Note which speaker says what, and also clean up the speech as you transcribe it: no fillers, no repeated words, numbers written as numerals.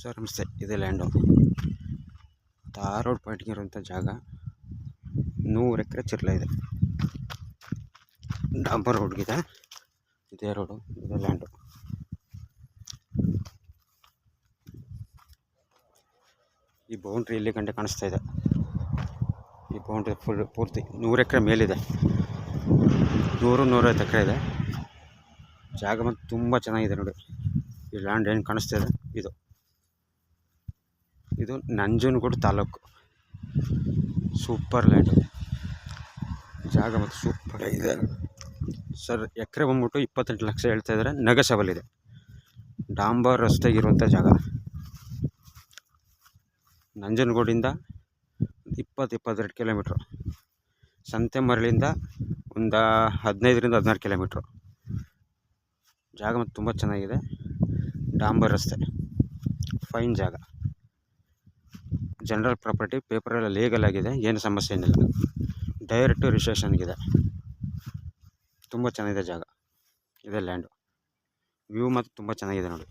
Speaker 1: Sir ನಮಸ್ತೆ, ಇದೆ land tar road ಪಾಯಿಂಟ್ಗೆ ಇರುವಂಥ ಜಾಗ. 100 ಎಕರೆ ಚಿರ್ಲ ಇದೆ. ಡಾಂಬರ್ ರೋಡ್ಗಿದೆ, ಇದೇ ರೋಡು, ಇದೆ ಲ್ಯಾಂಡು. ಈ ಬೌಂಡ್ರಿ ಇಲ್ಲಿ ಗಂಟೆ ಕಾಣಿಸ್ತಾ ಇದೆ. ಈ ಬೌಂಡ್ರಿ ಪೂರ್ತಿ 100 ಎಕರೆ ಮೇಲಿದೆ. 100-150 ಎಕರೆ ಇದೆ. ಜಾಗ ಮತ್ತು ತುಂಬ ಚೆನ್ನಾಗಿದೆ ನೋಡಿ. ಈ ಲ್ಯಾಂಡ್ ಏನು ಕಾಣಿಸ್ತಾ ಇದೆ, ಇದು ನಂಜನಗೂಡು ತಾಲೂಕು. ಸೂಪರ್ ಲ್ಯಾಂಡ್, ಜಾಗ ಮತ್ತು ಸೂಪರ್ ಇದೆ ಸರ್. ಎಕರೆ ಬಂದ್ಬಿಟ್ಟು 28 ಲಕ್ಷ ಹೇಳ್ತಾ ಇದ್ದಾರೆ. ನೆಗೋಷಿಯಬಲ್ ಇದೆ. ಡಾಂಬರ್ ರಸ್ತೆಗಿರುವಂಥ ಜಾಗ. ನಂಜನಗೂಡಿಂದ 20-22 ಕಿಲೋಮೀಟ್ರು. ಸಂತೆಮರಳಿಂದ ಒಂದು 15-16 ಕಿಲೋಮೀಟ್ರು. ಜಾಗ ಮತ್ತು ತುಂಬ ಚೆನ್ನಾಗಿದೆ. ಡಾಂಬರ್ ರಸ್ತೆ, ಫೈನ್ ಜಾಗ. ಜನರಲ್ ಪ್ರಾಪರ್ಟಿ, ಪೇಪರೆಲ್ಲ ಲೀಗಲ್ ಆಗಿದೆ, ಏನು ಸಮಸ್ಯೆ ಏನಿಲ್ಲ. ಡೈರೆಕ್ಟು ರಿಜಿಸ್ಟ್ರೇಷನ್ಗಿದೆ. ತುಂಬ ಚೆನ್ನಾಗಿದೆ ಜಾಗ. ಇದೆ ಲ್ಯಾಂಡು. ವ್ಯೂ ಮತ್ತು ತುಂಬ ಚೆನ್ನಾಗಿದೆ ನೋಡಿ.